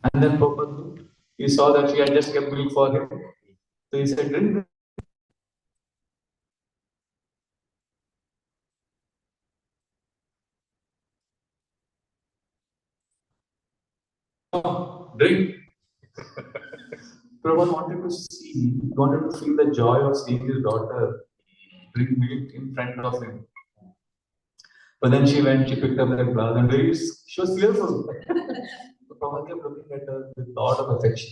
And then Prabhupada, he saw that she had just kept milk for him. So he said, drink, drink. Prabhupada wanted to see, wanted to feel the joy of seeing his daughter drink milk in front of him. But then she went, she picked up that glass and she was fearful. So Prabhupada kept looking at her with a lot of affection.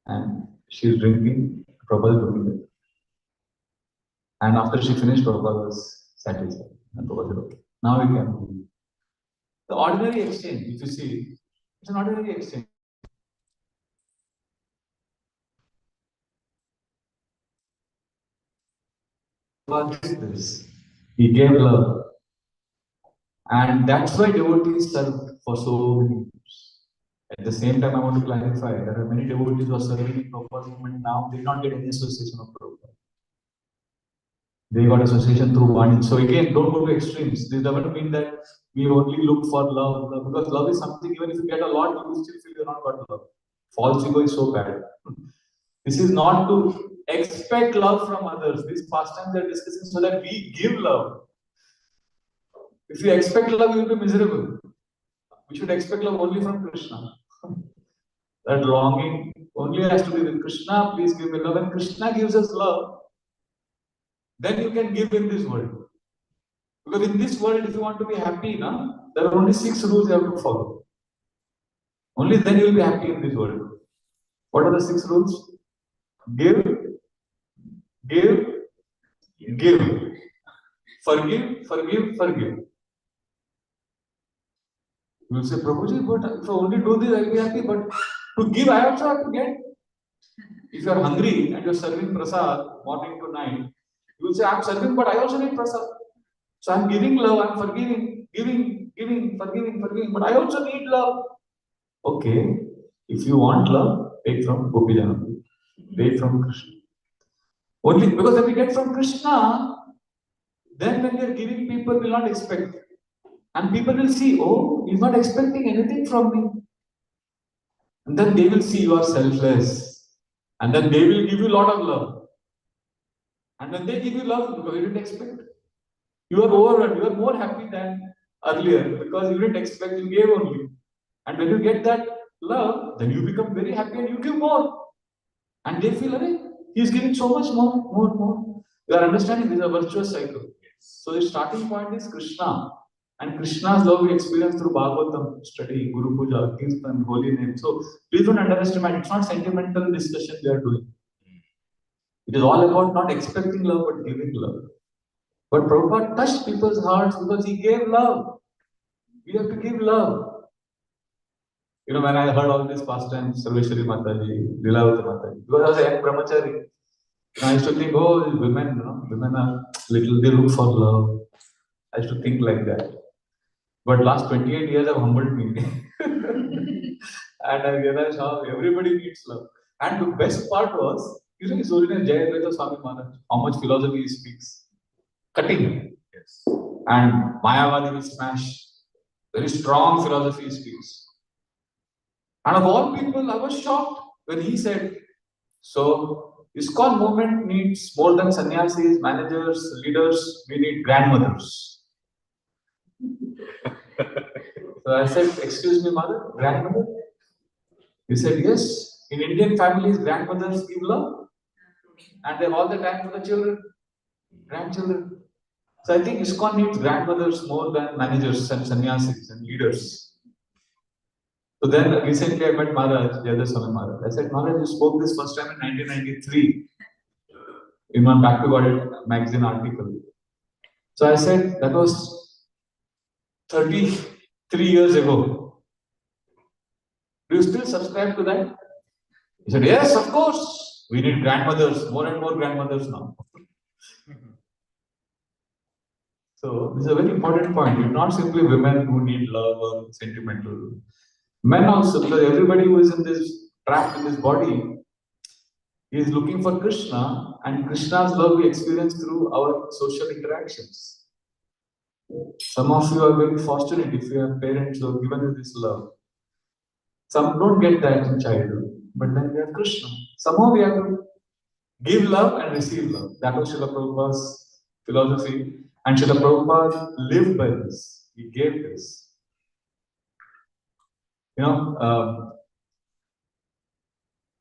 And she's drinking, Prabhupada looking at her. And after she finished, Prabhupada was satisfied. And Prabhupada said, okay, now we can. The ordinary exchange, if you see, it's an ordinary exchange. Prabhupada did this. He gave love. And that's why devotees serve for so many years. At the same time, I want to clarify, there are many devotees who are serving in Prabhupada's movement now, they did not get any association of Prabhupada. They got association through one. So again, don't go to extremes. This doesn't mean that we only look for love, because love is something, even if you get a lot, you still feel you're not got love. False ego is so bad. This is not to expect love from others. These pastimes are discussing so that we give love. If you expect love, you will be miserable. We should expect love only from Krishna. That longing only has to be with Krishna. Please give me love. When Krishna gives us love, then you can give in this world. Because in this world, if you want to be happy, there are only 6 rules you have to follow. Only then you will be happy in this world. What are the 6 rules? Give, give, give. Forgive, forgive, forgive. You will say, Prabhuji, but if I only do this, I will be happy. But to give, I also have to get. If you are hungry and you are serving prasad morning to night, you will say, I am serving, but I also need prasad. So I am giving love, I am forgiving, giving, forgiving, but I also need love. Okay, if you want love, take from Gopijana, take from Krishna. Only because if we get from Krishna, then when we are giving, people will not expect. And people will see, oh, he's not expecting anything from me. And then they will see you are selfless. And then they will give you a lot of love. And when they give you love, because you didn't expect, you are overrun, you are more happy than earlier because you didn't expect, you gave only. And when you get that love, then you become very happy and you give more. And they feel, hey, he's giving so much more. You are understanding this is a virtuous cycle. So the starting point is Krishna. And Krishna's love we experience through Bhagavatam study, Guru Puja, Kirtan, holy name. So please don't underestimate, it's not sentimental discussion we are doing. It is all about not expecting love but giving love. But Prabhupada touched people's hearts because he gave love. We have to give love. You know, when I heard all this pastimes, Sarveshwari Mataji, Lilavati Mataji, because I was a young brahmachari, I used to think, oh, these women, women are little, they look for love. I used to think like that. But last 28 years have humbled me. And I realized how everybody needs love. And the best part was, you know, his original Jayadvaita Swami Maharaj, how much philosophy he speaks. Cutting. Yes. And Mayavadi will smash. Very strong philosophy he speaks. And of all people, I was shocked when he said, so ISKCON movement needs more than sannyasis, managers, leaders, we need grandmothers. So I said, excuse me, mother, grandmother? He said, yes, in Indian families, grandmothers give love and they have all the time for the children, grandchildren. So I think ISKCON needs grandmothers more than managers and sannyasis and leaders. So then recently I met Maharaj, Jayadvaita Swami Maharaj. I said, Maharaj, you spoke this first time in 1993 in one Back to God magazine article. So I said, that was 33 years ago. Do you still subscribe to that? He said, yes, of course. We need grandmothers, more and more grandmothers now. So this is a very important point. It's not simply women who need love or sentimental. Men also, because everybody who is in this trapped in this body is looking for Krishna, and Krishna's love we experience through our social interactions. Some of you are very fortunate if you have parents who have given you this love. Some don't get that in childhood, but then we have Krishna. Somehow we have to give love and receive love. That was Srila Prabhupada's philosophy. And Srila Prabhupada lived by this. He gave this. You know,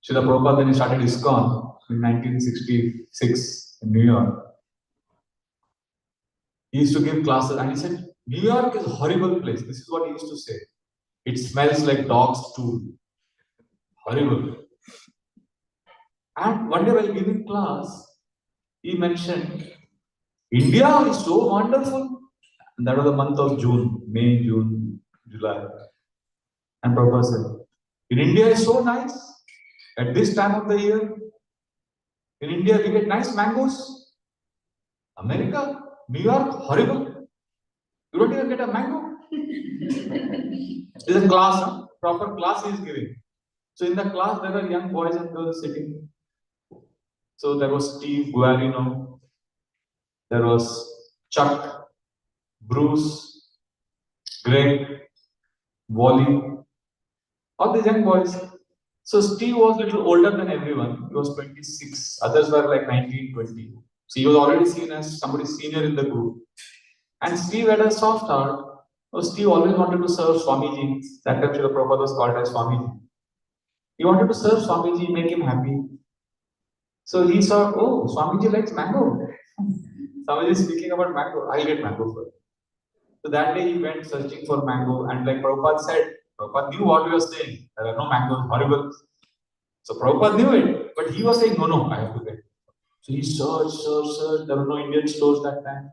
Srila Prabhupada, when he started ISKCON in 1966 in New York, he used to give classes and he said, New York is a horrible place. This is what he used to say. It smells like dog's stool. Horrible. And one day while giving class, he mentioned, India is so wonderful. And that was the month of June, May, June, July. And Prabhupada said, in India is so nice. At this time of the year, in India we get nice mangoes. America, New York, horrible. You don't even get a mango. There's a class, huh? Proper class he is giving. So in the class there were young boys and girls sitting. So there was Steve Guarino, there was Chuck, Bruce, Greg, Wally, all these young boys. So Steve was a little older than everyone. He was 26. Others were like 19, 20. So he was already seen as somebody senior in the group. And Steve had a soft heart. So Steve always wanted to serve Swamiji. That time Srila Prabhupada was called as Swamiji. He wanted to serve Swamiji, make him happy. So he saw, oh, Swamiji likes mango. Swamiji is speaking about mango. I'll get mango for you. So that day he went searching for mango. And like Prabhupada said, Prabhupada knew what we were saying. There are no mangoes, horrible. So Prabhupada knew it, but he was saying, no, I have to get it. So he searched. There were no Indian stores that time.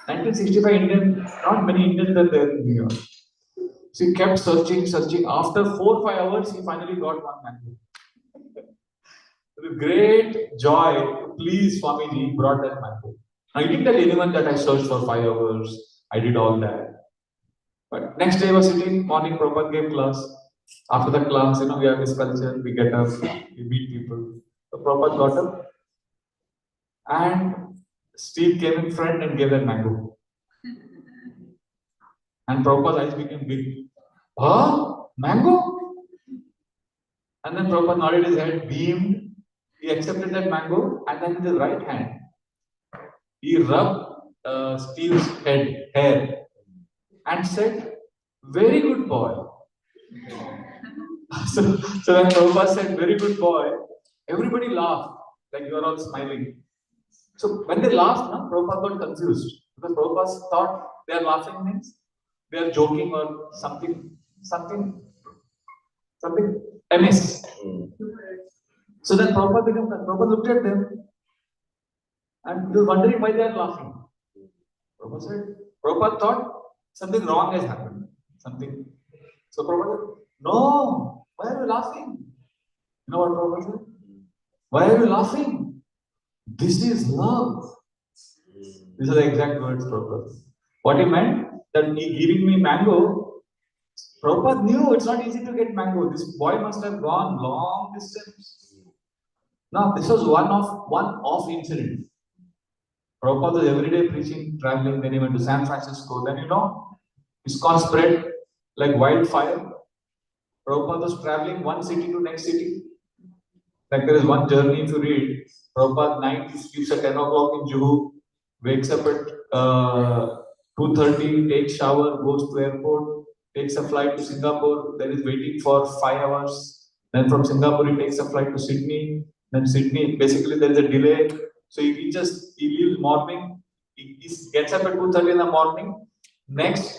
1965 Indian, not many Indians were there in New York. So he kept searching. After 4 or 5 hours, he finally got one mango. With great joy, to please Swamiji, he brought that mango. Now he didn't tell anyone that I searched for 5 hours. I did all that. But next day I was sitting, morning Prabhupada gave class. After the class, we have this culture, we get up, we meet people. So Prabhupada got up and Steve came in front and gave that mango. And Prabhupada's eyes became big. Huh? Mango? And then Prabhupada nodded his head, beamed. He accepted that mango and then with his right hand, he rubbed Steve's hair and said, very good boy. So when Prabhupada said, very good boy, everybody laughed, like you are all smiling. So when they laughed, Prabhupada got confused. Because Prabhupada thought they are laughing means they are joking or something amiss. So then Prabhupada looked at them and he was wondering why they are laughing. Prabhupada thought something wrong has happened. So Prabhupada said, no, why are you laughing? You know what Prabhupada said? Why are you laughing? This is love. These are the exact words Prabhupada. What he meant, that he giving me mango, Prabhupada knew it's not easy to get mango. This boy must have gone long distance. Now, this was one off incident. Prabhupada was every day preaching, traveling, then he went to San Francisco. Then ISKCON spread like wildfire. Prabhupada was traveling one city to next city. Like there is one journey, if you read, Prabhupada night, he sleeps at 10 o'clock in Juhu, wakes up at 2:30, takes shower, goes to airport, takes a flight to Singapore, then is waiting for 5 hours. Then from Singapore, he takes a flight to Sydney. Then Sydney, basically there is a delay. So he leaves morning, he gets up at 2:30 in the morning. Next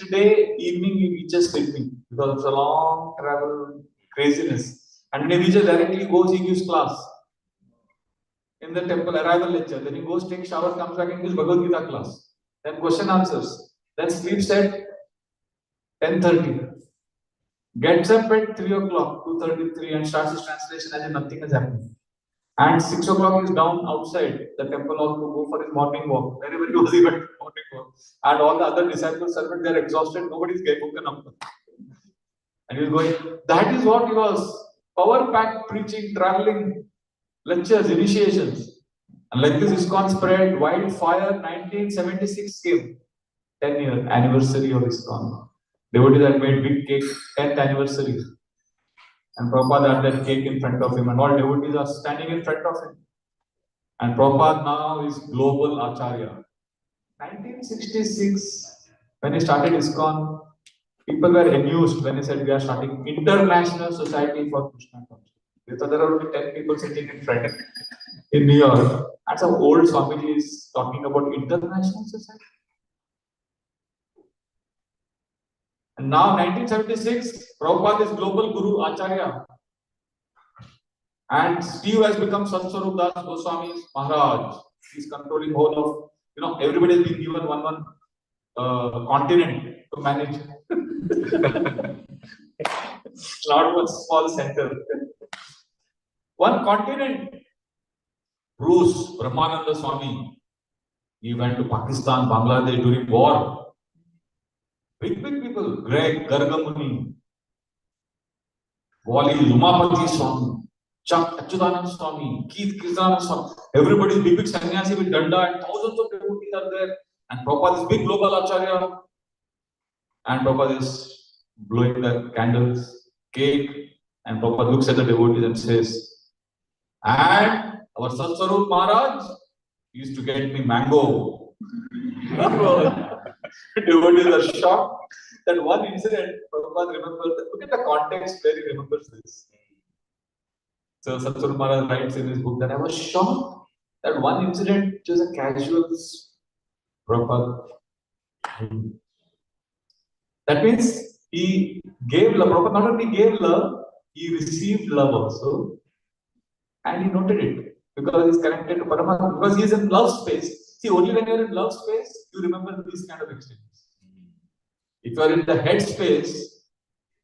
day, evening, he reaches Sydney because it's a long travel, craziness. And when he reaches directly, goes, he gives class in the temple, arrival lecture. Then he goes, takes shower, comes back and gives Bhagavad Gita class. Then question answers. Then sleeps at 10:30. Gets up at 3 o'clock, 2:33 and starts his translation as if nothing has happened. And 6 o'clock is down outside the temple hall to go for his morning walk. Everybody was even morning walk. And all the other disciples, servants, they are exhausted. Nobody's woken up. And he was going. That is what he was. Power packed preaching, traveling, lectures, initiations. And like this ISKCON spread, wildfire, 1976 came. 10-year anniversary of ISKCON. Devotees had made big cake, 10th anniversary. And Prabhupada had that cake in front of him, and all devotees are standing in front of him. And Prabhupada now is global Acharya. 1966, when he started ISKCON, people were amused when he said we are starting International Society for Krishna Consciousness. So there are only 10 people sitting in front in New York, and some old Swamiji is talking about International Society. And now 1976, Prabhupada is global Guru Acharya. And Steve has become Satswarup Das Goswami's Maharaj. He's controlling whole of, everybody has been given one continent to manage. Not one small center. One continent. Bruce Brahmananda Swami. He went to Pakistan, Bangladesh during war. Big people. Greg Gargamuni. Wali Lumapati Swami. Chuck Achyutanand Swami, Keith Krishnanand Swami, everybody is big sannyasi with danda and thousands of devotees are there. And Prabhupada is big global acharya. And Prabhupada is blowing the candles, cake, and Prabhupada looks at the devotees and says, and our Satswarup Maharaj used to get me mango. Devotees are shocked. That one incident, Prabhupada remembers, look at the context where he remembers this. So Satswarup Maharaj writes in his book that I was shocked that one incident, which was a casual Prabhupada. That means he gave love. Prabhupada not only gave love, he received love also. And he noted it because he's connected to Paramatma, because he is in love space. See, only when you are in love space, you remember these kind of exchanges. If you are in the head space,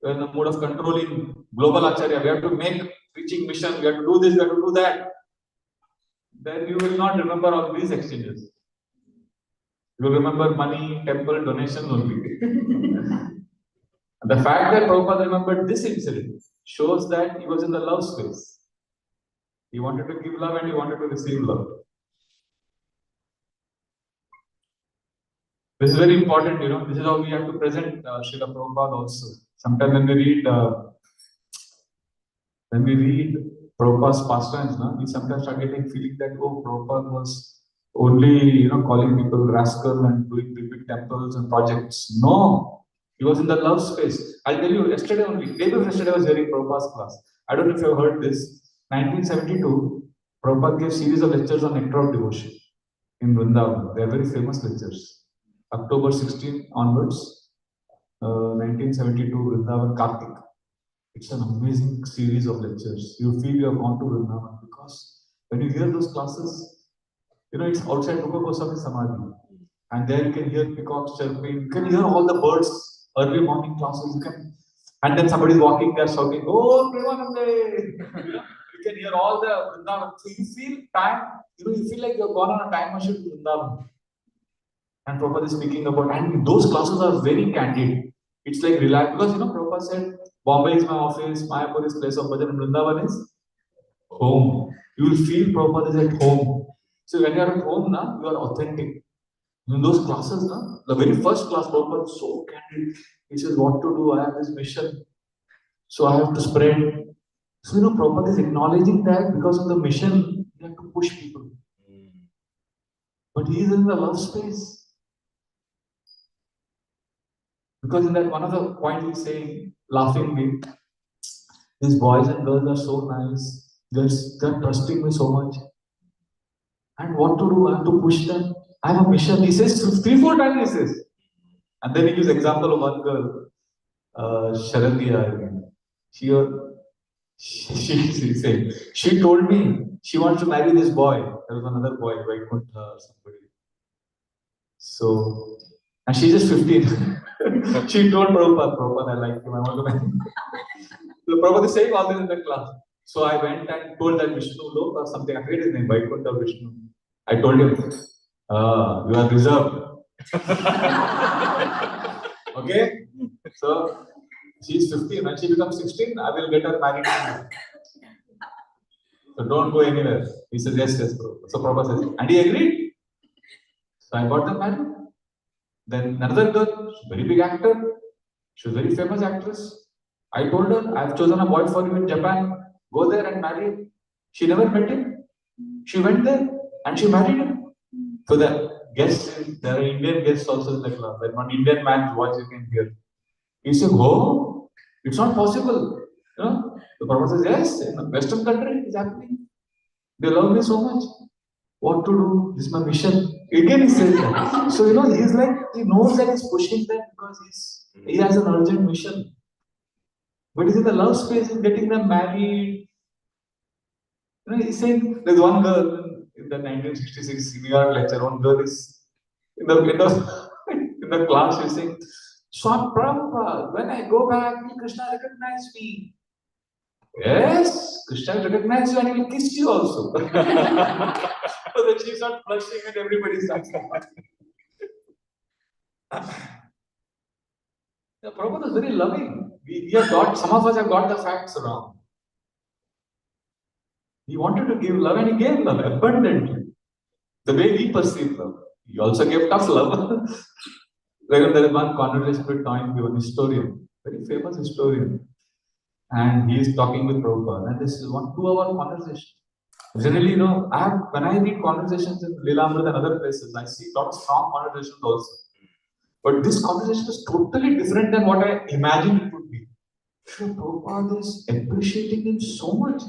you are in the mode of controlling global acharya, we have to make preaching mission, we have to do this, we have to do that. Then you will not remember all these exchanges. You will remember money, temple, donations only. The fact that Prabhupada remembered this incident shows that he was in the love space. He wanted to give love and he wanted to receive love. This is very important, this is how we have to present Srila Prabhupada also. Sometimes when we read Prabhupada's pastimes, we sometimes start getting feeling that, Prabhupada was only, calling people rascal and doing big temples and projects. No, he was in the love space. I'll tell you, yesterday only, day before yesterday I was hearing Prabhupada's class. I don't know if you have heard this. 1972, Prabhupada gave series of lectures on nectar of devotion in Vrindavan. They are very famous lectures. October 16 onwards, 1972, Vrindavan Kartik. It's an amazing series of lectures. You feel you have gone to Vrindavan because when you hear those classes, it's outside Rupa Goswami Samadhi. And there you can hear peacocks chirping, you can hear all the birds, early morning classes. And then somebody is walking there shouting, oh, Premanande! You can hear all the Vrindavan. So you feel time, you feel like you have gone on a time machine to Vrindavan. And Prabhupada is speaking about, and those classes are very candid. It's like relaxed, because Prabhupada said, Bombay is my office, Mayapur is place of bhajan, and Vrindavan is home. You will feel Prabhupada is at home. So when you are at home, you are authentic. In those classes, the very first class, Prabhupada is so candid. He says, what to do? I have this mission. So I have to spread. So Prabhupada is acknowledging that because of the mission, you have to push people. But he is in the love space. Because in that one of the points he's saying, laughingly, these boys and girls are so nice, they're trusting me so much. And what to do? I have to push them. I have a mission. He says 3-4 times he says. And then he gives example of one girl, Sharandiya. She told me she wants to marry this boy. There was another boy, Vaikuntha or somebody. So, and she's just 15. She told Prabhupada, I like him, I want to marry him. So Prabhupada is saying all this in the class. So I went and told that Vishnu Lok or something, I forget his name, Vaikuntha or Vishnu. I told him, you are reserved. Okay? So she's 15. When she becomes 16, I will get her married. So don't go anywhere. He says, yes, Prabhupada. So Prabhupada says, and he agreed. So I got them married. Then another girl, very big actor. She was a very famous actress. I told her, I've chosen a boy for you in Japan. Go there and marry him. She never met him. She went there and she married him. So the guests, there are Indian guests also in the club. When one Indian man's voice you can hear. He said, oh, it's not possible. You know? The Prabhu says, yes, in a Western country it's happening. They love me so much. What to do? This is my mission. Again he says that. So he's like, he knows that he's pushing them because he has an urgent mission. But he's in the love space, he's getting them married. He's saying there's one girl in the 1966 senior lecture, one girl is in the class, she's saying, Swami Prabhupada, when I go back, will Krishna recognize me? Yes, Krishna will recognize you and he will kiss you also. So that she's not blushing and everybody starts laughing. The Prabhupada is very loving. We have got, some of us have got the facts wrong. He wanted to give love and he gave love abundantly. The way we perceive love. He also gave tough love. There is one conversation with an historian, very famous historian. And he is talking with Prabhupada. And this is 1-2 hour conversation. Generally, when I read conversations in Leelamrita and other places, I see a lot of strong conversations also. But this conversation is totally different than what I imagined it would be. So Prabhupada is appreciating him so much.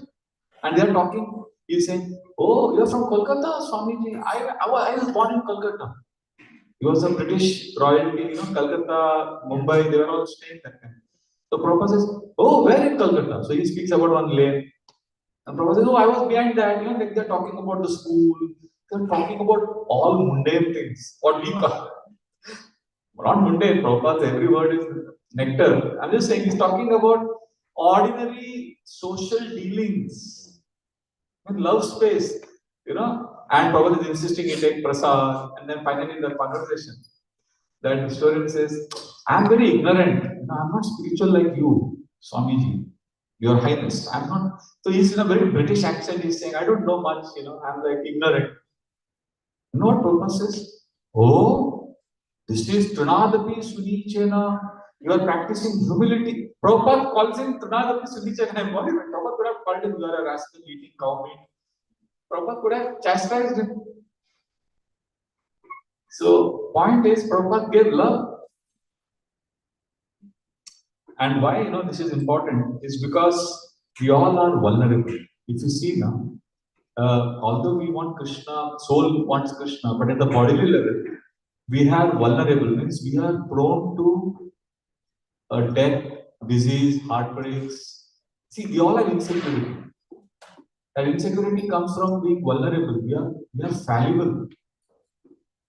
And they are talking, he is saying, oh, you are from Kolkata, Swamiji. I was born in Kolkata. He was a British royalty, Calcutta, Mumbai, they were all staying that time. So Prabhupada says, oh, where in Calcutta? So he speaks about one lane. And Prabhupada says, oh, I was behind that. Like they're talking about the school. They're talking about all mundane things. What we call. Not mundane, Prabhupada, every word is nectar. I'm just saying, he's talking about ordinary social dealings in love space, and Prabhupada is insisting he take prasad, and then finally in the conversation, that historian says, I'm very ignorant, I'm not spiritual like you, Swamiji, Your Highness, I'm not. So he's in a very British accent, he's saying, I don't know much, I'm like ignorant. You know what Prabhupada says? Oh, this is Trinadapi Sunichena. You are practicing humility. Prabhupada calls him Trinadapi Sunichena. I'm worried. Prabhupada could have called him, you are a rascal eating cow meat. Prabhupada could have chastised him. So, point is, Prabhupada gave love. And why, this is important is because we all are vulnerable. If you see now, although we want Krishna, soul wants Krishna, but at the bodily level, we have vulnerable, means we are prone to death, disease, heartbreaks. See, we all have insecurity. That insecurity comes from being vulnerable. We are fallible.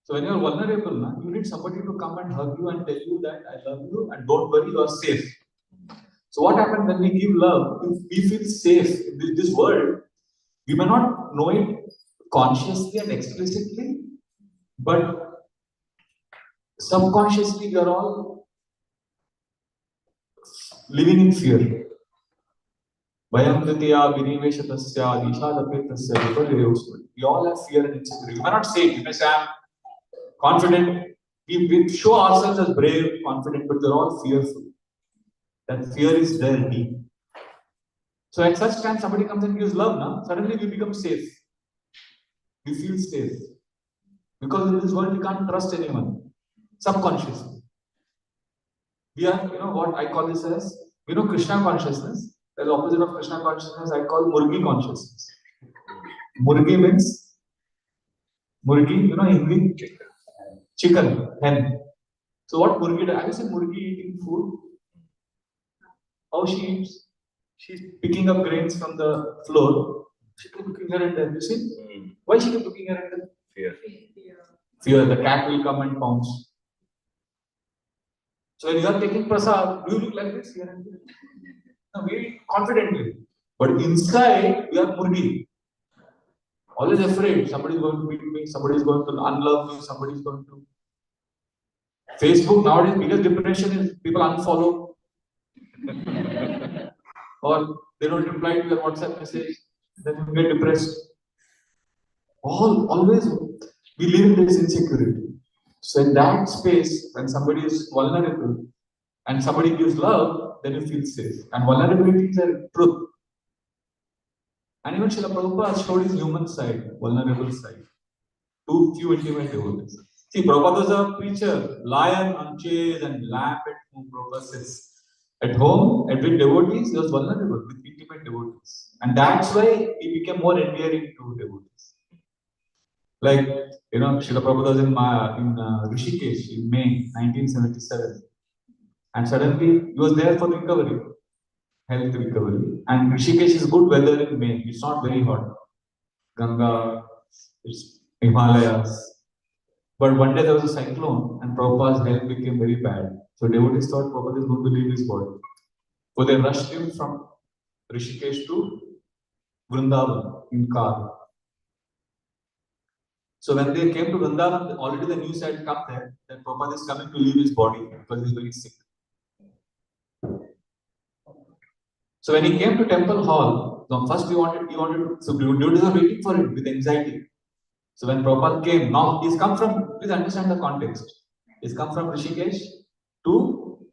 So when you are vulnerable, you need somebody to come and hug you and tell you that I love you and don't worry, you are safe. So what happens when we give love? We feel safe in this world. We may not know it consciously and explicitly, but subconsciously we are all living in fear. We all have fear and insecurity. We may not say it. We may say I'm confident. We show ourselves as brave, confident, but we're all fearful. That fear is there deep. So at such time, somebody comes and gives love, suddenly we become safe. We feel safe. Because in this world, we can't trust anyone. Subconsciously. We are, what I call this as, Krishna consciousness. The opposite of Krishna consciousness, I call Murgi consciousness. Murgi means, Murgi, Hindi? Chicken, hen. So what Murgi does? Have you seen Murgi eating food? How she eats? She's picking up grains from the floor. She keeps looking here and there. You see? Why she keeps looking here and there? Fear. Fear. The cat will come and pounce. So when you are taking prasad, do you look like this here and there? No, we confidently. But inside, we are murgi. Always afraid. Somebody is going to beat me. Somebody is going to unlove me. Somebody is going to. Facebook nowadays, biggest depression is people unfollow. Or they don't reply to your WhatsApp message, then you get depressed. Always we live in this insecurity. So in that space, when somebody is vulnerable and somebody gives love, then you feel safe. And vulnerability is a truth. And even Srila Prabhupada showed his human side, vulnerable side, to few intimate devotees. See, Prabhupada was a preacher, lion on chairs and lamp at whom Prabhupada sits. At home, and with devotees, he was vulnerable with intimate devotees. And that's why he became more endearing to devotees. Like, Srila Prabhupada was in Rishikesh in May 1977. And suddenly, he was there for recovery, health recovery. And Rishikesh is good weather in May. It's not very hot. Ganga, it's Himalayas. But one day there was a cyclone and Prabhupada's health became very bad. So devotees thought Prabhupada is going to leave his body. So they rushed him from Rishikesh to Vrindavan in car. So when they came to Vrindavan, already the news had come there that Prabhupada is coming to leave his body because he is very sick. So when he came to Temple Hall, first he wanted to, so devotees were waiting for him with anxiety. So when Prabhupada came, now he's come from, please understand the context. He's come from Rishikesh to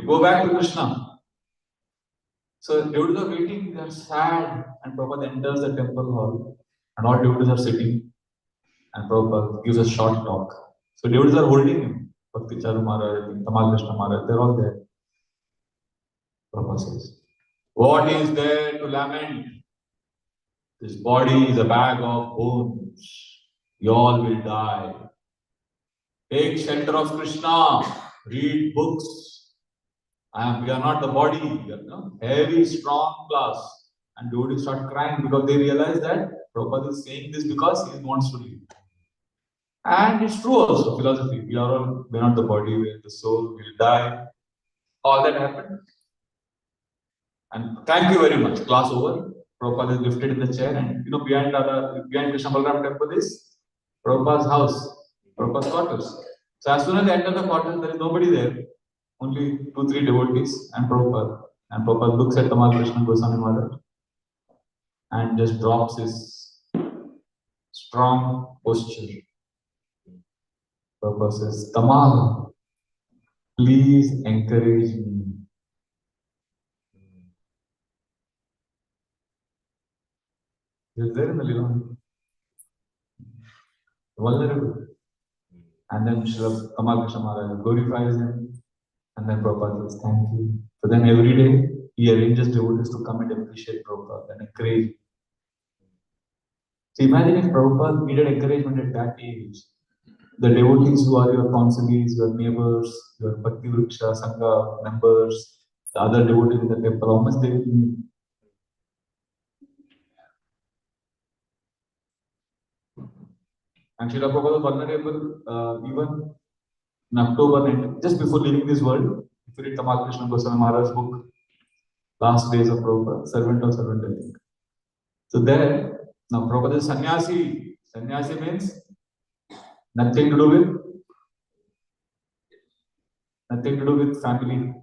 go back to Krishna. So devotees are waiting, they are sad, and Prabhupada enters the temple hall, and all devotees are sitting, and Prabhupada gives a short talk. So devotees are holding him. Bhakti Charu Maharaj, Tamal Krishna Maharaj, they're all there. Prabhupada says, what is there to lament? This body is a bag of bones. We all will die. Take shelter of Krishna. Read books. We are not the body. We are heavy, strong class. And devotees start crying because they realize that Prabhupada is saying this because he wants to leave. And it's true also, philosophy. We are not the body, we are the soul, we will die. All that happened. And thank you very much. Class over. Prabhupada is lifted in the chair, and behind Krishna Balaram temple is Prabhupada's house, Prabhupada's quarters. So as soon as they enter the quarters, there is nobody there, only 2-3 devotees and Prabhupada. And Prabhupada looks at Tamal Krishna Goswami Maharaj and just drops his strong posture. Prabhupada says, Tamal, please encourage me. He is there in the Leela. Vulnerable. And then Srila Tamal Krishna Maharaj glorifies him. And then Prabhupada says, thank you. So then every day, he arranges devotees to come and appreciate Prabhupada and encourage him. So imagine if Prabhupada needed encouragement at that age. The devotees who are your consiglies, your neighbors, your Bhakti Vriksha, Sangha members, the other devotees in the temple, how much they will need. And Srila Prabhupada was vulnerable even in October, just before leaving this world. If you read Tamal Krishna Goswami Maharaj's book, Last Days of Prabhupada, Servant of Servant, I think. So there, now Prabhupada is sannyasi. Sannyasi means nothing to do with family,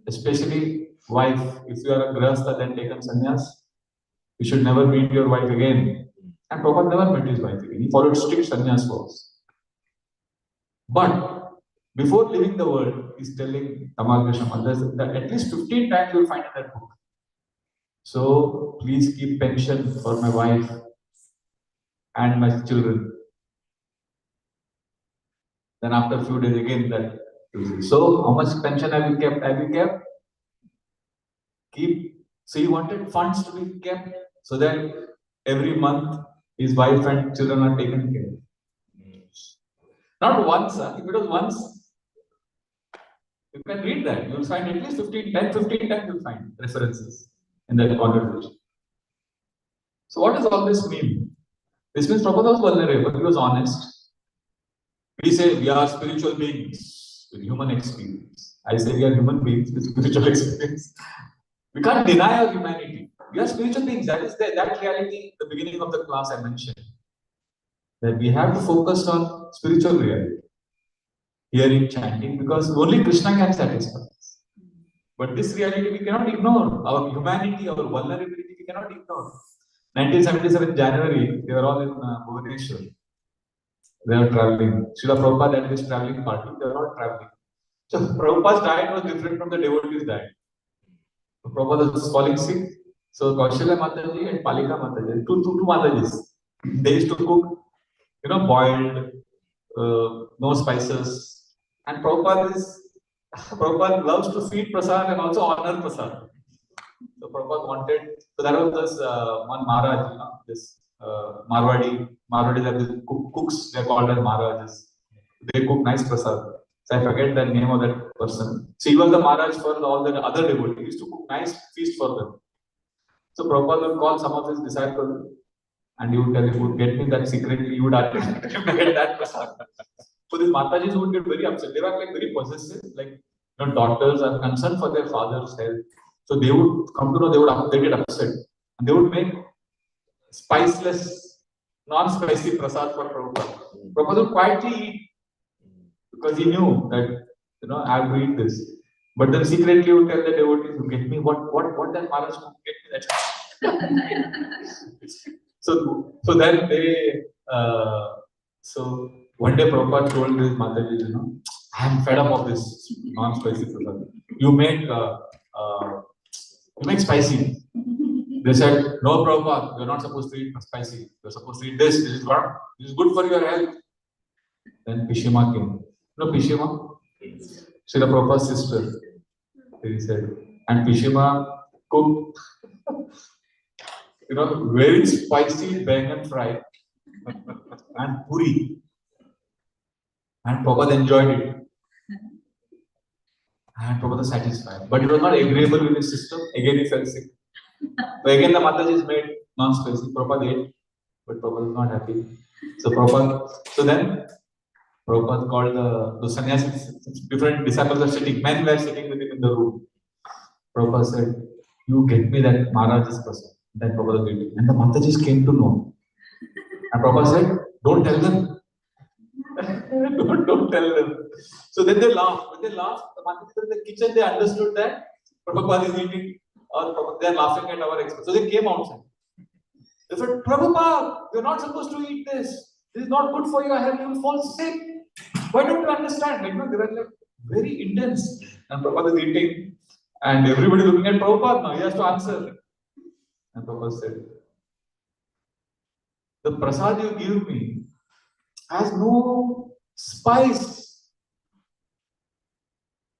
especially wife. If you are a grahastha, then taken sannyas, you should never meet your wife again. And Prabhupada never met his wife again. He followed strict sannyas laws. But before leaving the world, he's telling Tamal Krishna Maharaj that at least 15 times you will find in that book. So please keep pension for my wife and my children. Then after a few days again that. So how much pension have you kept? Have you kept? Keep. So he wanted funds to be kept so that every month his wife and children are taken care of. Not once, if it was once, you can read that. You will find at least 15 times you will find references in that conversation. So what does all this mean? This means Prabhupada was vulnerable, he was honest. We say we are spiritual beings with human experience. I say we are human beings with spiritual experience. We can't deny our humanity. We are spiritual beings. That is that reality, the beginning of the class I mentioned. That we have to focus on spiritual reality. Hearing, chanting, because only Krishna can satisfy us. But this reality we cannot ignore. Our humanity, our vulnerability, we cannot ignore. 1977 January, they were all in Bhubaneswar. They were traveling. Srila Prabhupada and his traveling party, they were all traveling. So Prabhupada's diet was different from the devotees' diet. So Prabhupada was falling sick. So Kaushalya Mataji and Palika Mataji, two Matajis, they used to cook, boiled, no spices. And Prabhupada loves to feed prasad and also honor prasad. So Prabhupada wanted, so there was this one Maharaj, this Marwadis have these cooks, they're called as Maharajas. They cook nice prasad. So I forget the name of that person. So he was the Maharaj for all the other devotees. He used to cook nice feast for them. So Prabhupada would call some of his disciples and he would tell him, he would get me that secretly, you would get that prasad. So these Matajis would get very upset. They were like very possessive, like daughters are concerned for their father's health. So they would come to know, they get upset. And they would make spiceless, non-spicy prasad for Prabhupada. Prabhupada would quietly eat because he knew that, I have to eat this. But then secretly would tell the devotees, get me what that Maharaj could get me that. So then so one day Prabhupada told this Mataji, I am fed up of this non-spicy prasad. You make spicy. They said, no Prabhupada, you're not supposed to eat spicy. You're supposed to eat this. This is good for your health. Then Pishima came. Pishima? She's the Prabhupada's sister. He said, and Pishima cooked, very spicy bangan fry and puri. And Prabhupada enjoyed it. And Prabhupada was satisfied. But it was not agreeable with his system. Again, he felt sick. So again, the Matajis made non-spicy. Prabhupada ate, but Prabhupada was not happy. So then Prabhupada called the sannyasis, different disciples are sitting, men were sitting with him in the room. Prabhupada said, you get me that Maharaj's prasad. Then Prabhupada did it. And the Matajis came to know. And Prabhupada said, don't tell them. don't tell them. So then they laughed. When they laughed, the Matajis in the kitchen, they understood that Prabhupada is eating, or they are laughing at our expense. So they came outside. They said, Prabhupada, you're not supposed to eat this. This is not good for your health. You will fall sick. Why don't you understand? They were like very intense. And Prabhupada is eating. And everybody looking at Prabhupada now. He has to answer. And Prabhupada said, the prasad you give me has no spice.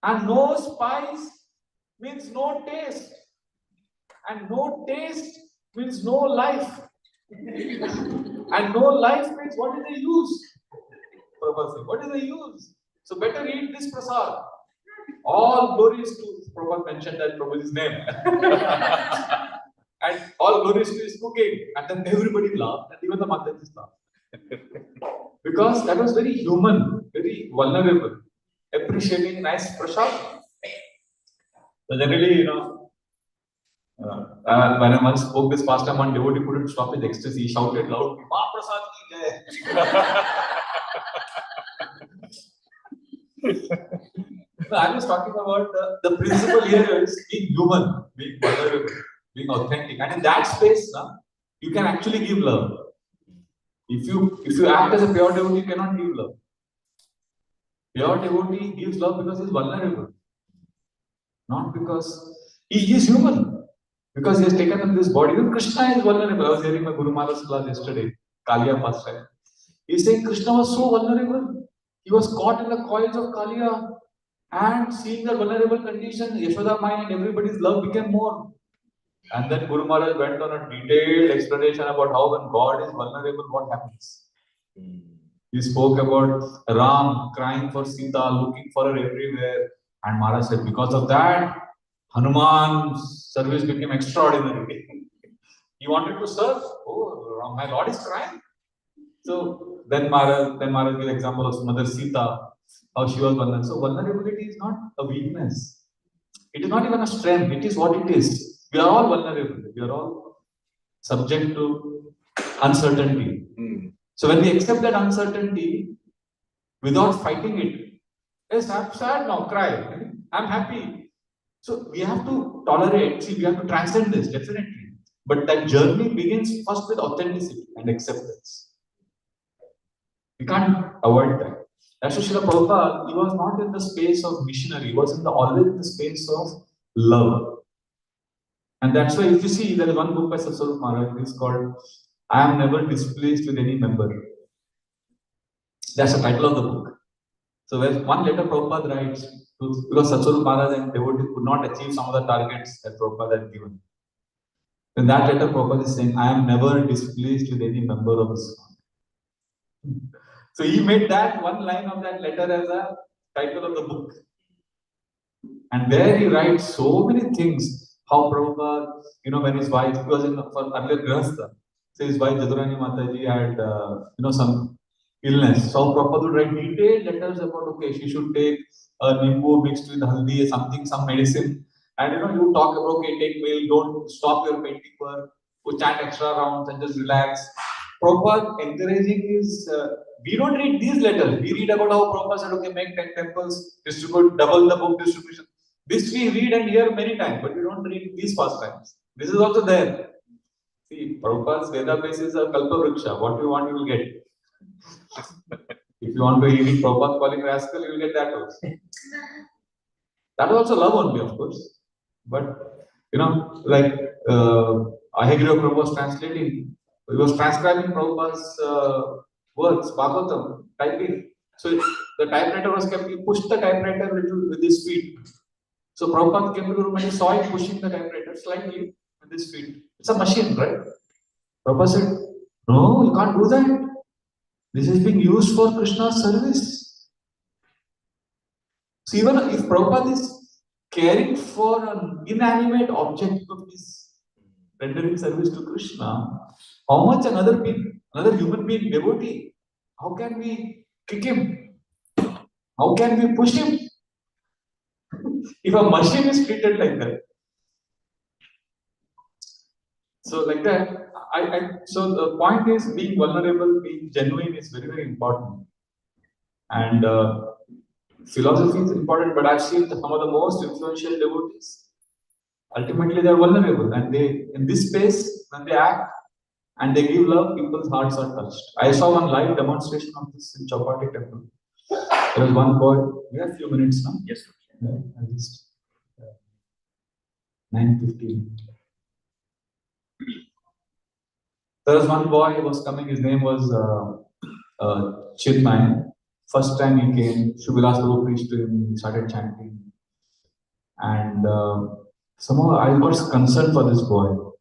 And no spice means no taste. And no taste means no life. And no life means what is the use? Prabhupada said, what is the use? So better eat this prasad. All glories to, Prabhupada mentioned that Prabhu's name. And all glories to his cooking. And then everybody laughed, and even the Matajis laughed. Because that was very human, very vulnerable, appreciating nice prasad. So generally, when I once spoke this past time, one devotee couldn't stop his ecstasy. He shouted loudly, Mahaprasad ki jai. No, I was talking about the principle here is being human, being vulnerable, being authentic. And in that space, you can actually give love. If you act as a pure devotee, you cannot give love. Pure devotee gives love because he is vulnerable. Not because he is human. Because he has taken up this body. Even Krishna is vulnerable. I was hearing my Guru Maharaj's class yesterday, Kaliya pastime. He is saying Krishna was so vulnerable. He was caught in the coils of Kaliya. And seeing the vulnerable condition, Yashoda mind and everybody's love became more. And then Guru Maharaj went on a detailed explanation about how when God is vulnerable, what happens. He spoke about Ram crying for Sita, looking for her everywhere. And Maharaj said, because of that, Hanuman's service became extraordinary. He wanted to serve. Oh, my Lord is crying. So then Maharaj gives example of Mother Sita, how she was vulnerable. So vulnerability is not a weakness. It is not even a strength. It is what it is. We are all vulnerable. We are all subject to uncertainty. So when we accept that uncertainty without fighting it, yes, I'm sad now, cry. I'm happy. So we have to tolerate. See, we have to transcend this, definitely. But that journey begins first with authenticity and acceptance. We can't avoid that. That's why Srila Prabhupada, he was not in the space of missionary, he was always in the space of love. And that's why if you see, there is one book by Satsvarup Maharaj, it's called I Am Never Displeased with Any Member. That's the title of the book. So where one letter Prabhupada writes, because Satsvarup Maharaj and devotees could not achieve some of the targets that Prabhupada had given. In that letter, Prabhupada is saying, I am never displeased with any member of this family. So he made that one line of that letter as a title of the book. And there he writes so many things. How Prabhupada, when his wife, he was for earlier Grihastha, so his wife Jadurani Mataji had, some illness. So Prabhupada would write detailed letters about, okay, she should take a nimbu mixed with haldi, something, some medicine. And you talk about, okay, take milk, don't stop your painting work, go chant extra rounds and just relax. Prabhupada encouraging is, we don't read these letters. We read about how Prabhupada said, okay, make 10 temples, distribute, double the book distribution. This we read and hear many times, but we don't read these pastimes. This is also there. See, Prabhupada's Veda base is a Kalpa Vriksha. What you want, you will get. If you want to eat Prabhupada calling rascal, you will get that also. That is also love only, of course. But, like Ahegriva Prabhu was translating, he was transcribing Prabhupada's words, Bhagavatam, typing. So the typewriter was kept, he pushed the typewriter little with his feet. So Prabhupada came to the room and he saw him pushing the typewriter slightly with his feet. It's a machine, right? Prabhupada said, no, you can't do that. This is being used for Krishna's service. So even if Prabhupada is caring for an inanimate object of his rendering service to Krishna, how much another human being devotee, how can we kick him? How can we push him? If a machine is treated like that. So like that, so the point is being vulnerable, being genuine is very, very important. And philosophy is important, but I've seen some of the most influential devotees. Ultimately, they're vulnerable, and they, in this space, when they act and they give love, people's hearts are touched. I saw one live demonstration of this in Chowpatty Temple. There was one boy. We have a few minutes now. Yes, sir. Yeah, I just 9:15. There was one boy who was coming. His name was Chinmay. First time he came, Shubilas Guru preached to him. He started chanting, and somehow I got concerned for this boy.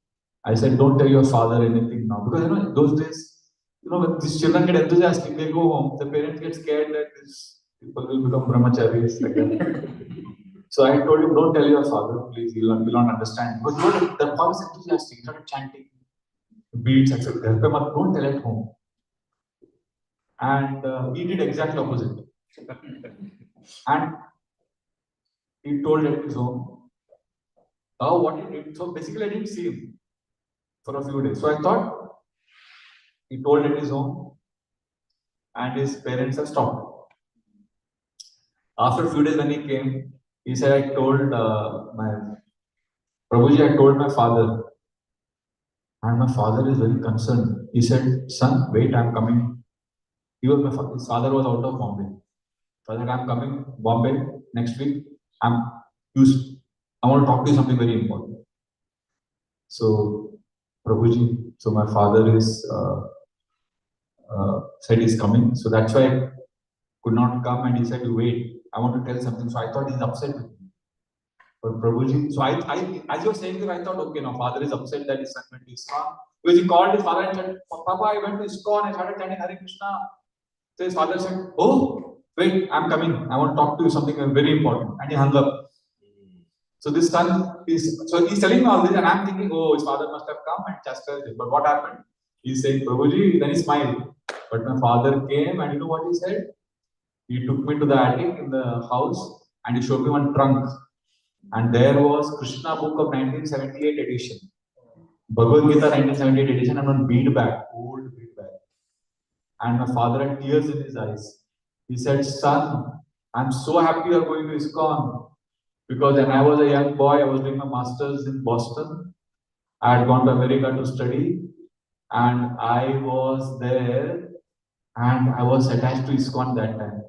I said, "Don't tell your father anything now," because those days, when these children get enthusiastic, they go home. The parents get scared that these people will become brahmacharis like that. So I told him, "Don't tell your father, please. He'll not understand." Because the boy was enthusiastic. He started chanting beats, etc. Don't tell at home. And we did exactly opposite. And he told at his home. Oh, what he did. So basically, I didn't see him for a few days. So I thought he told at his home, and his parents have stopped. After a few days, when he came, he said, "I told my Prabhuji, I told my father, and my father is very concerned." He said, "Son, wait, I'm coming." His father was out of Bombay. Father, I'm coming Bombay next week. I want to talk to you something very important. So, Prabhuji, so my father is said he's coming. So that's why I could not come, and he said, "Wait, I want to tell something." So I thought he's upset with me. But Prabhuji, so I as you were saying this, I thought, okay, now father is upset that his son went to ISKCON. Because he called his father and said, "Papa, I went to ISKCON, I started chanting Hare Krishna." So his father said, "Oh, wait, I'm coming. I want to talk to you something very important." And he hung up. So this son he's telling me all this, and I'm thinking, oh, his father must have come and chastised him. But what happened? He's saying, "Prabhuji," then he smiled. But my father came, and you know what he said? He took me to the attic in the house and he showed me one trunk. And there was Krishna book of 1978 edition. Bhagavad Gita 1978 edition and one bead bag, old bead bag. And my father had tears in his eyes. He said, "Son, I'm so happy you're going to ISKCON. Because when I was a young boy, I was doing my master's in Boston. I had gone to America to study. And I was there and I was attached to ISKCON that time.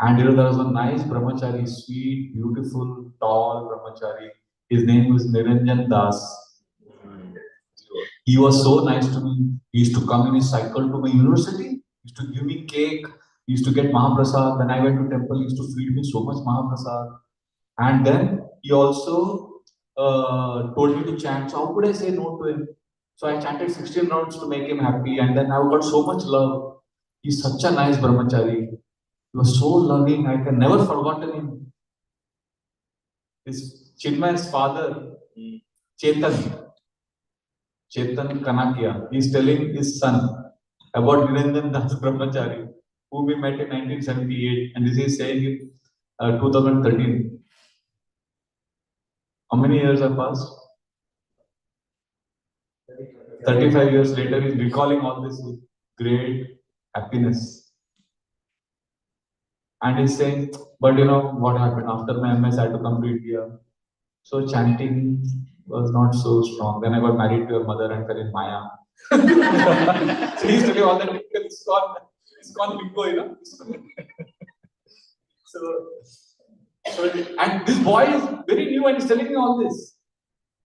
And there was a nice brahmachari, sweet, beautiful, tall brahmachari. His name was Niranjan Das. He was so nice to me. He used to come in his cycle to my university. He used to give me cake. He used to get Mahaprasad. When I went to temple, he used to feed me so much Mahaprasad. And then he also told me to chant. So how could I say no to him? So I chanted 16 rounds to make him happy. And then I got so much love. He's such a nice brahmachari. He was so loving. I can never forgotten him. His Chinmay's father, Chetan Kanakia, is telling his son about Niranjan Das Brahmachari, whom we met in 1978, and this is saying in 2013. How many years have passed? 35 years later, he's recalling all this with great happiness. And he's saying, but you know what happened after my MS, I had to come to India. So chanting was not so strong. Then I got married to your mother and fell in Maya. So he's telling all that it's gone bingo, you know. So and this boy is very new and he's telling me all this.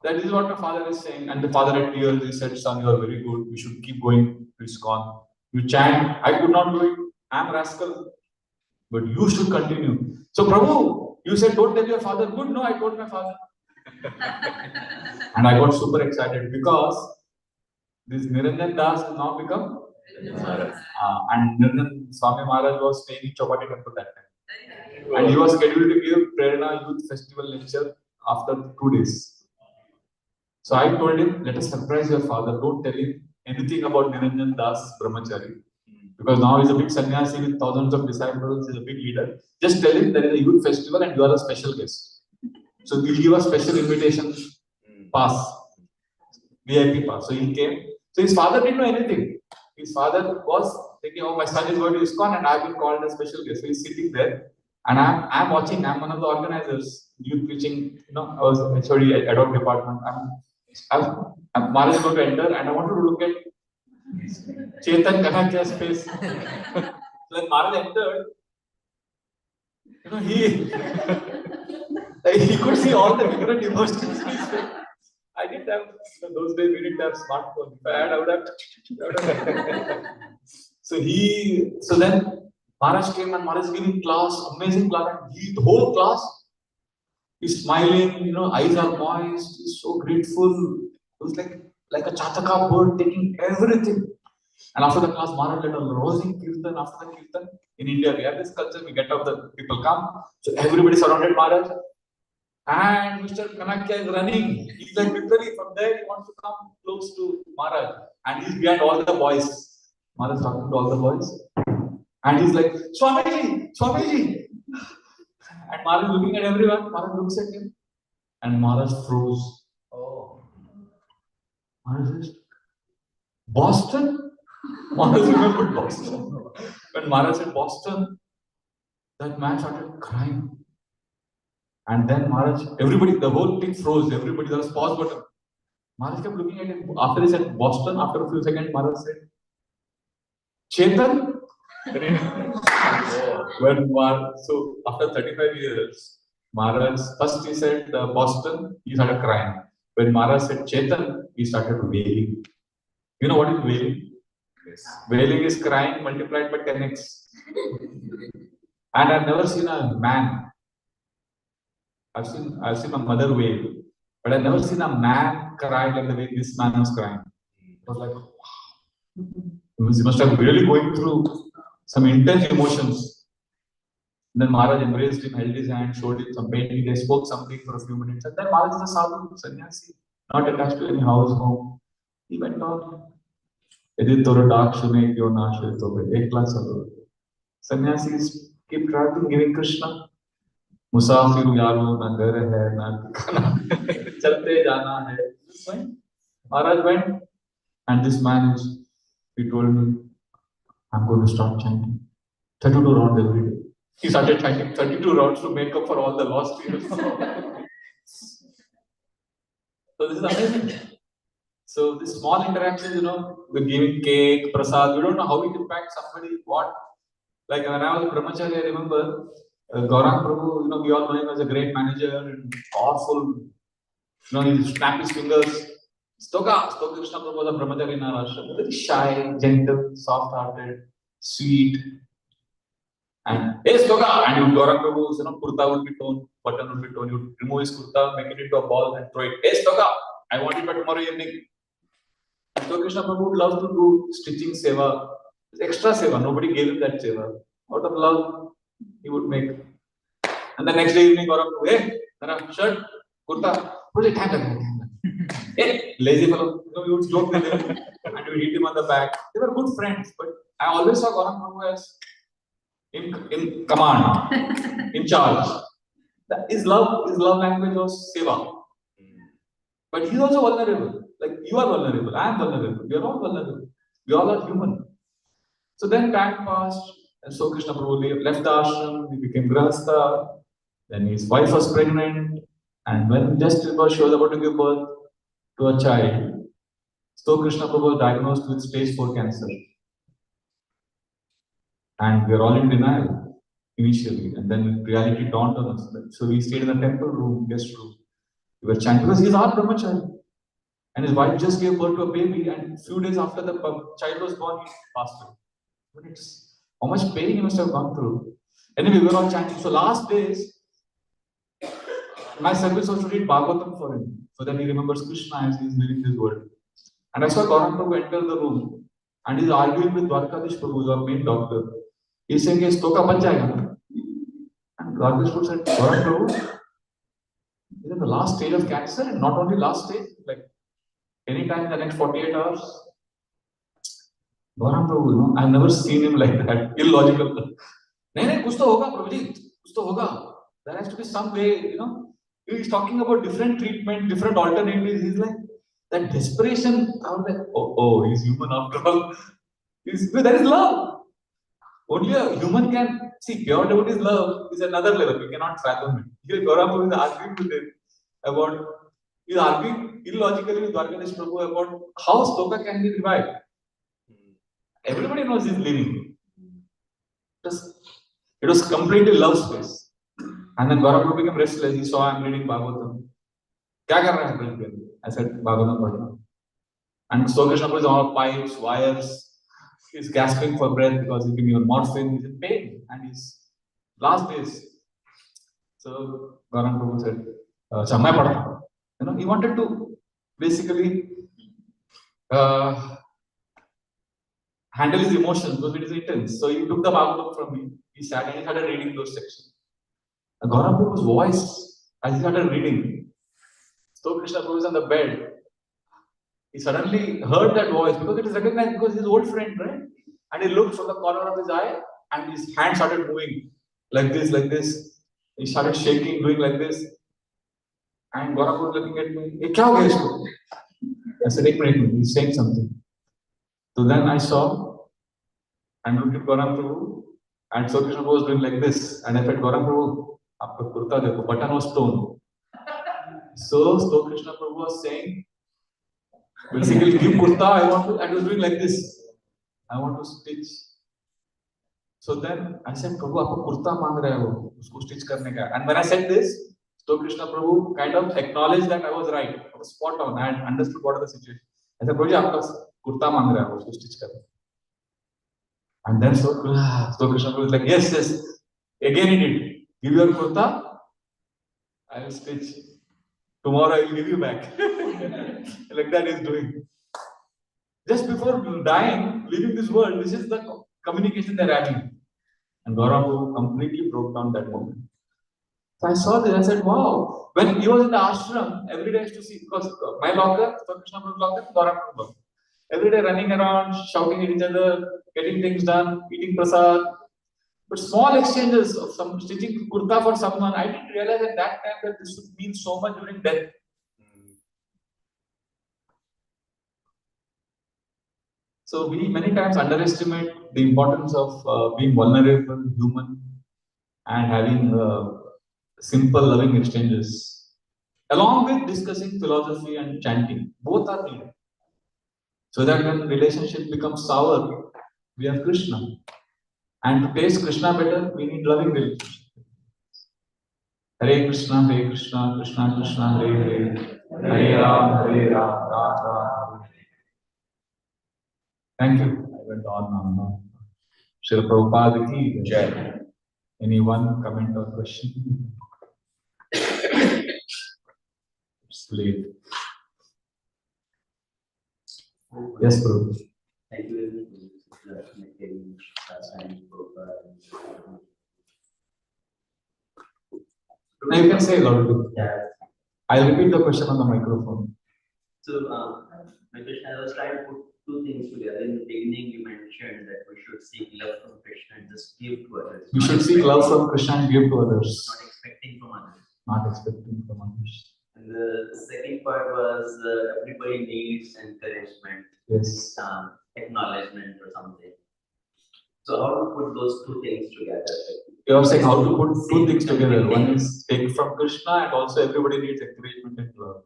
That is what my father is saying. And the father at tears, he said, son, you are very good. You should keep going to ISKCON. You chant. I could not do it. I am rascal. But you should continue. So Prabhu, you said, don't tell your father. Good, no, I told my father. And I got super excited because this Niranjan Das has now become and Niranjan Swami Maharaj was staying in Chowpatty temple that time. And he was scheduled to give Prerna Youth Festival lecture after 2 days. So I told him, let us surprise your father. Don't tell him anything about Niranjan Das Brahmachari. Because now he's a big sannyasi with thousands of disciples, he's a big leader. Just tell him there is a youth festival and you are a special guest. So we'll give a special invitation pass, VIP pass. So he came. So his father didn't know anything. His father was thinking, oh, my son is going to ISKCON and I've been called a special guest. So he's sitting there and I'm watching. I'm one of the organizers, youth preaching. You know, I was HOD ad hoc department. Maharaj is going to enter and I wanted to look at Chetan Kanakia's face. So when Maharaj entered, you know, he could see all the different emotions in his face. I didn't have, those days we didn't have smartphone. If I had, I would have. So then Maharaj came and Maharaj giving class, amazing class, and the whole class is smiling, you know, eyes are moist, he's so grateful. It was like a Chataka bird taking everything. And after the class, Maharaj led a rousing kirtan. After the kirtan, in India, we have this culture, we get up, the people come. So everybody surrounded Maharaj. And Mr. Kanakia is running. He's like literally from there, he wants to come close to Maharaj. And he's behind all the boys. Maharaj is talking to all the boys. And he's like, Swamiji, Swamiji. And Maharaj is looking at everyone. Maharaj looks at him. And Maharaj froze. Oh. Maharaj says, Boston? Maharaj remembered Boston. When Maharaj said Boston, that man started crying. And then Maharaj, everybody, the whole thing froze. Everybody, there was pause button. Maharaj kept looking at him. After he said Boston, after a few seconds, Maharaj said, Chetan? So after 35 years, Maharaj, first he said Boston, he started crying. When Maharaj said Chetan, he started wailing. You know what is wailing? Yes. Wailing is crying multiplied by 10x. And I've never seen a man. I've seen my mother wail, but I've never seen a man cry like the way this man was crying. It was like, wow. He must have really going through some intense emotions. And then Maharaj embraced him, held his hand, showed him some painting. They spoke something for a few minutes. And then Maharaj is a sadhu, sannyasi, not attached to any house, home. He went on. Sannyasis keep traveling, giving Krishna. मुसाफिर यारो न घर है न ठिकाना चलते जाना है. Maharaj went and this man he told me, I'm going to start chanting 32 rounds every day. He started chanting 32 rounds to make up for all the lost years. So this is amazing. So these small interactions, you know, we're giving cake, prasad, we don't know how it impacts somebody, what. Like when I was a brahmachari, I remember Gaurang Prabhu, we all know him as a great manager and powerful, he snap his fingers. Stoka Krishna Prabhu was a brahmachari in our ashram. Very shy, gentle, soft-hearted, sweet. And hey Stoka! And Gaurang Prabhu's kurta would be torn, button would be torn. You would remove his kurta, make it into a ball and throw it. Hey Stoka! I want it by tomorrow evening. And so Krishna Prabhu would love to do stitching seva, extra seva. Nobody gave him that seva. Out of love, he would make. And the next day evening, Gaurang Prabhu, hey, shirt, kurta, put it hang. Hey, lazy fellow. We would joke with him and we would hit him on the back. They were good friends, but I always saw Gaurang Prabhu as in command, in charge. His love language was seva. But he's also vulnerable. Like you are vulnerable, I am vulnerable, we are all vulnerable. We all are human. So then time passed, and so Krishna Prabhu left the ashram, he became grahastha, then his wife was pregnant, and when just because she was about to give birth to a child, so Krishna Prabhu was diagnosed with stage 4 cancer. And we are all in denial initially, and then reality dawned on us. So we stayed in the temple room, guest room. We were chanting because he's our brahmachari. And his wife just gave birth to a baby, and a few days after the child was born, he passed away. How much pain he must have gone through. Anyway, we were all chanting. So last days, my service was to read Bhagavatam for him, so that he remembers Krishna as he is living this world. And I saw Gaurang Prabhu enter the room, and he's arguing with Dwarkadish Prabhu, who's our main doctor. He's saying, "Yes, Stoka ban jayega." And Dwarkadish Prabhu said, "Gaurang Prabhu, he's in the last stage of cancer, and not only last stage, like anytime in the next 48 hours. Gaurang Prabhu, I've never seen him like that. Illogical. No, kuch to hoga, Prabhuji. Kuch to hoga. There has to be some way, He's talking about different treatment, different alternatives. He's like, that desperation. I was like, oh, he's human after all. That is love. Only a human can see. Pure devotee's love is another level. You cannot fathom it. Here, Gaurang Prabhu is arguing with him about. He's arguing illogically with Dwarkadish Prabhu about how Stoka can be revived. Everybody knows he's living. It was completely love space. And then Gaurang Prabhu became restless. He saw I'm reading Bhagavatam. Kya kar raha hai? I said, Bhagavatam padna. And so Krishna Prabhu is on pipes, wires. He's gasping for breath because he's giving morphine. He's in pain. And he's last days. So Gaurang Prabhu said, Chamai padna. He wanted to basically handle his emotions because it is intense. So he took the Bhagavatam from me. He sat and he started reading those sections. Gaurang Prabhu's voice, as he started reading, so Krishna Prabhu is on the bed. He suddenly heard that voice because it is recognized because his old friend, right? And he looked from the corner of his eye and his hand started moving like this. He started shaking, doing like this. And Gaurang was looking at me. Hey, kya ho gaya isko? I said, "Ek minute, he's saying something." So then I saw and looked at Gaurang Prabhu, and so Krishna Prabhu was doing like this. And I said, Gaurang Prabhu, aapka kurta dekho, button was torn. So Krishna Prabhu was saying, basically, give kurta, and he was doing like this. I want to stitch. So then I said, Prabhu, aapko kurta mang raha hai wo, usko stitch karne ka. And when I said this, so Krishna Prabhu kind of acknowledged that I was right. I was spot on. I had understood what was the situation. I said, Prabhuji, aapka kurta mang raha hai, usko stitch karne. And then so Krishna Prabhu was like, yes. Again he did. Give your kurta, I will stitch. Tomorrow I will give you back. Like that he's doing. Just before dying, leaving this world, this is the communication they're having. And Gaurang Prabhu completely broke down that moment. So I saw this, I said, wow. When he was in the ashram, every day I used to see, because my locker, Krishna Prabhu's locker, Gaurang Prabhu's locker. Every day running around, shouting at each other, getting things done, eating prasad. But small exchanges of some stitching kurta for someone, I didn't realize at that time that this would mean so much during death. So we many times underestimate the importance of being vulnerable, human, and having simple, loving exchanges, along with discussing philosophy and chanting. Both are needed. So that when relationship becomes sour, we have Krishna. And to taste Krishna better, we need loving relationship. Hare Krishna, Krishna Krishna, Hare Hare, Hare Ram, Ram Ram. Thank you. I went on now. Srila Prabhupada ki jai. Anyone comment or question? It's late. Yes, Prabhu. Thank you very much. Now you can say loudly. Yeah. I'll repeat the question on the microphone. So, my question, I was trying to put two things together. In the beginning, you mentioned that we should seek love from Krishna and just give to others. We should seek love from Krishna and give to others. Not expecting from others. Not expecting from others. And the second part was everybody needs encouragement. Yes. Acknowledgement or something. So how to put those two things together? You are saying how to put two things together. One is take from Krishna, and also everybody needs encouragement and love.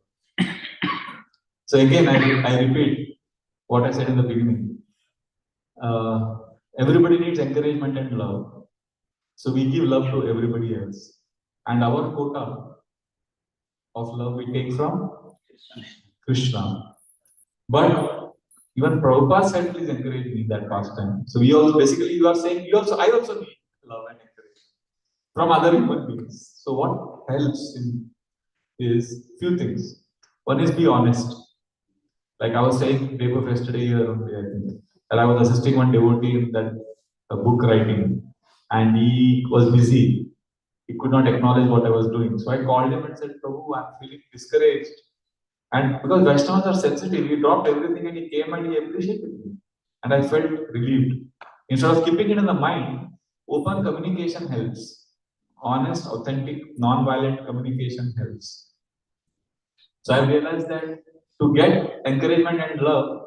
So again, I repeat what I said in the beginning. Everybody needs encouragement and love. So we give love to everybody else. And our quota of love we take from Krishna. But even Prabhupada said, please encourage me in that pastime. So we also, basically you are saying, I also need love and encouragement from other human beings. So what helps is few things. One is be honest. Like I was saying day before yesterday here only, I think, that I was assisting one devotee in that book writing, and he was busy. He could not acknowledge what I was doing. So I called him and said, Prabhu, I'm feeling discouraged. And because Vaishnavas are sensitive, he dropped everything and he came and he appreciated me. And I felt relieved. Instead of keeping it in the mind, open communication helps. Honest, authentic, non-violent communication helps. So I realized that to get encouragement and love,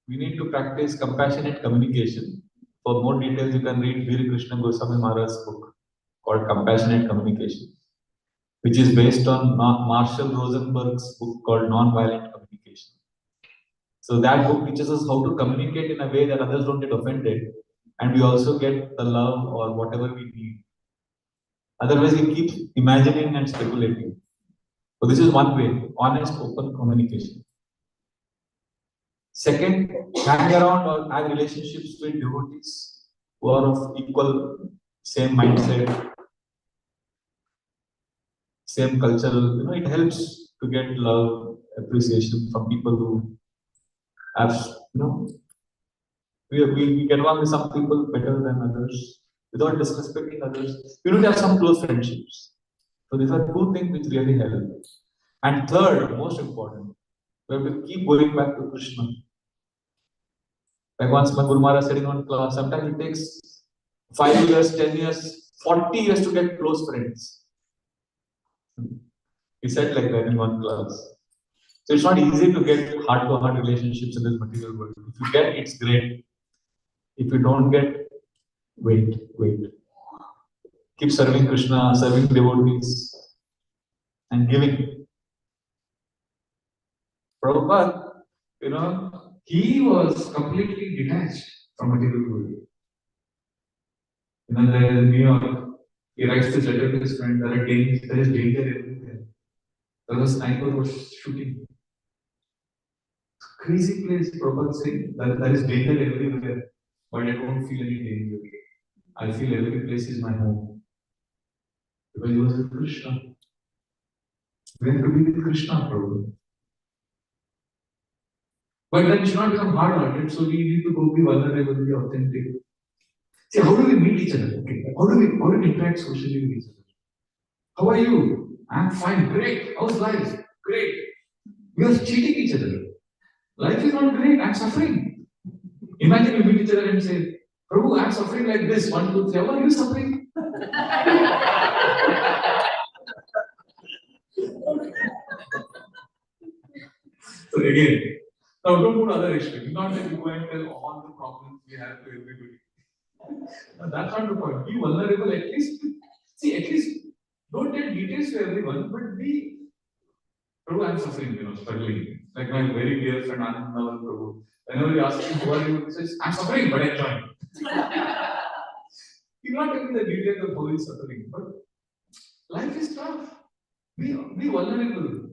we need to practice compassionate communication. For more details, you can read Bhagavatam Krishna Goswami Maharaj's book called Compassionate Communication, which is based on Marshall Rosenberg's book called Nonviolent Communication. So that book teaches us how to communicate in a way that others don't get offended, and we also get the love or whatever we need. Otherwise, we keep imagining and speculating. So this is one way, honest, open communication. Second, hang around or have relationships with devotees who are of equal, same mindset, same cultural, it helps to get love, appreciation from people who have, we get along with some people better than others, without disrespecting others. We need to have some close friendships. So these are two things which really help. And third, most important, we have to keep going back to Krishna. Like once my Guru Maharaj said in one class, sometimes it takes 5 years, 10 years, 40 years to get close friends. He said like that in one class. So it's not easy to get heart-to-heart relationships in this material world. If you get, it's great. If you don't get, wait. Keep serving Krishna, serving devotees, and giving. Prabhupada, he was completely detached from material world. There in New York, he writes this letter to his friend, there is danger everywhere. There was a sniper was shooting. Crazy place, Prabhupada saying that there is danger everywhere, but I don't feel any danger. I feel every place is my home. Because he was with Krishna. We have to be with Krishna, Prabhu. But then it should not become hard-hearted, so we need to go be vulnerable, be authentic. See, how do we meet each other? Okay. How do we interact socially with each other? How are you? I'm fine, great. How's life? Great. We are cheating each other. Life is not great, I'm suffering. Imagine you meet each other and say, Prabhu, I'm suffering like this. 1, 2, 3. How are you suffering? So again, now don't put other extreme. Not that you go and tell all the problems we have to everybody. No, that's not the point. Be vulnerable at least. See, at least don't tell details to everyone, but be Prabhu, I'm suffering, struggling. Like my very dear friend Anand Prabhu. Whenever you ask him, who are you? He says, I'm suffering, but enjoying. He will not tell me the details of how he's suffering, but life is tough. Be vulnerable.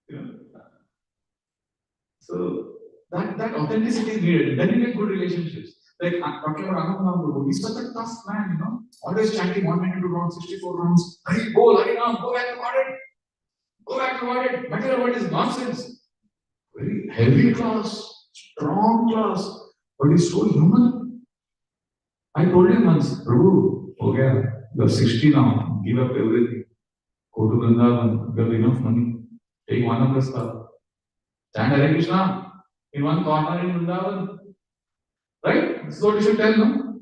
You know? So that authenticity is needed. Then you get good relationships. Like I'm talking about Anand Prabhu, he's such a tough man, you know. Always chanting 192 rounds, 64 rounds. Hurry, go, hurry now, go back to Godhead. Go back to Godhead. Material world is nonsense. Very heavy class, strong class, but he's so human. I told him once, Prabhu, okay, you're 60 now, give up everything. Go to Vrindavan, you have enough money. Take one of the stuff. Chant Hare Krishna in one corner in Vrindavan. Right? This is what you should tell, no?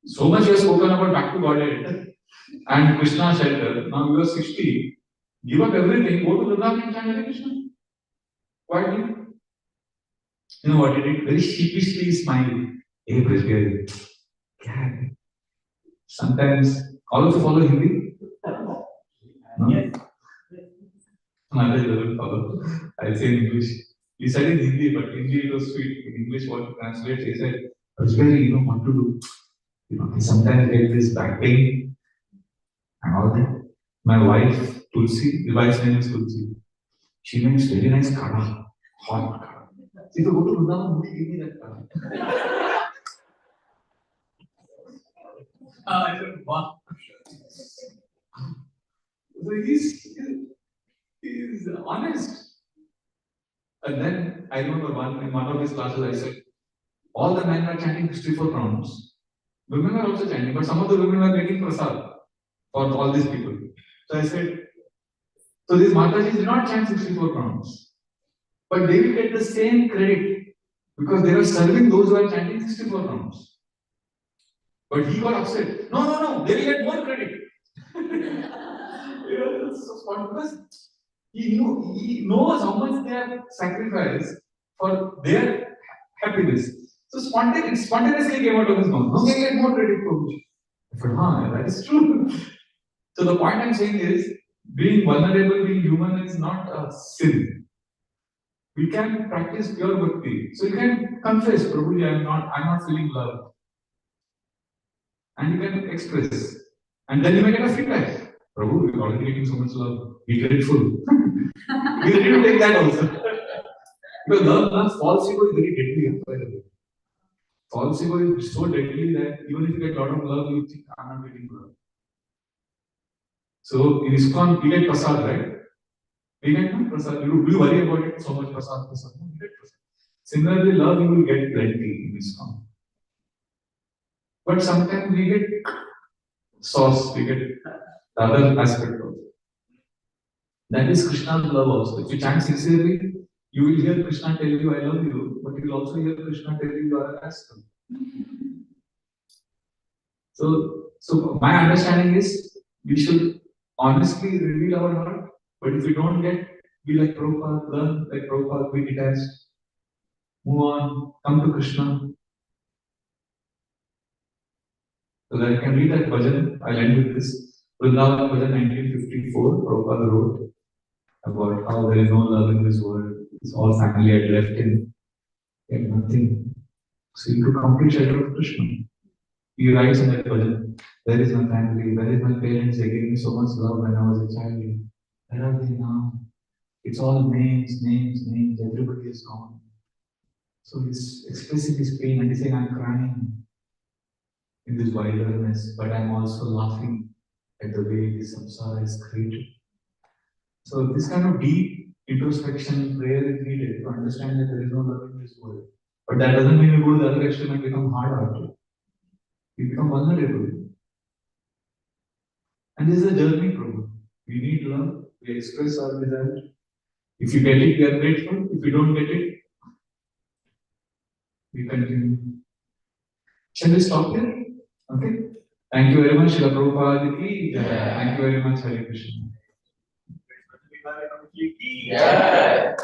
So much you have spoken about back to Godhead and Krishna shelter. Now you are 60. Give up everything, go to Vrindavan and chant Hare Krishna. Quietly. You know what he did? Very sheepishly smiled. Hey, Presbyterian. Sometimes all of you follow Hindi? No? Yes. Others doesn't follow. I'll say in English. He said in Hindi, but Hindi it was sweet. In English, what he translates, he said, Presbyterian, you know what to do. You know, I sometimes get this back pain and all that. My wife, Tulsi, the wife's name is Tulsi. She makes very nice kada, hot kada. So if you go to Vrindavan, would you give me that kada? I said, wow. So he's honest. And then I remember in one of his classes, I said, all the men are chanting 64 rounds. Women are also chanting, but some of the women are getting prasad for all these people. So I said, so these Matajis did not chant 64 rounds, but they will get the same credit because they were serving those who are chanting 64 rounds. But he got upset. No, they will get more credit. Because he knows how much they have sacrificed for their happiness. So spontaneously came out of his mouth. No, they get more credit, Prabhu. I said, that is true. So the point I'm saying is, being vulnerable, being human is not a sin. We can practice pure bhakti. So you can confess, Prabhuji, I'm not feeling love. And you can express. And then you may get a feedback. Prabhu, we're already getting so much love. Be grateful. We need to take that also. Because love, false ego is very deadly, by the way. False ego is so deadly that even if you get a lot of love, you think, I'm not getting love. So in ISKCON, we get prasad, right? We get no prasad. Do you worry about it so much, prasad? No, we get prasad. Similarly, love you will get plenty in ISKCON. But sometimes we get sauce, we get the other aspect of it. That is Krishna's love also. If you chant sincerely, you will hear Krishna tell you, I love you, but you will also hear Krishna tell you, you are a rascal. So my understanding is, we should honestly reveal our heart, but if we don't get, be like Prabhupada, learn like Prabhupada, be detached, move on, come to Krishna. So that I can read that bhajan, I'll end with this. Vrindavan bhajan 1954, Prabhupada wrote about how there is no love in this world. It's all family had left him. He had nothing. So he took complete shelter of Krishna. He writes in that bhajan, where is my family? Where is my parents? They gave me so much love when I was a child. Where are they now? It's all names. Everybody is gone. So he's expressing his pain and he's saying, I'm crying in this wilderness, but I'm also laughing at the way this samsara is created. So this kind of deep introspection prayer is needed to understand that there is no love in this world. But that doesn't mean we go to the other extreme and become hard-hearted. We become vulnerable. And this is a journey, Prabhu. We need love. We express our desire. If you get it, we are grateful. If you don't get it, we continue. Shall we stop here? Okay. Thank you very much, Srila Prabhupada ki jai. Thank you very much, Hare Krishna. Yeah.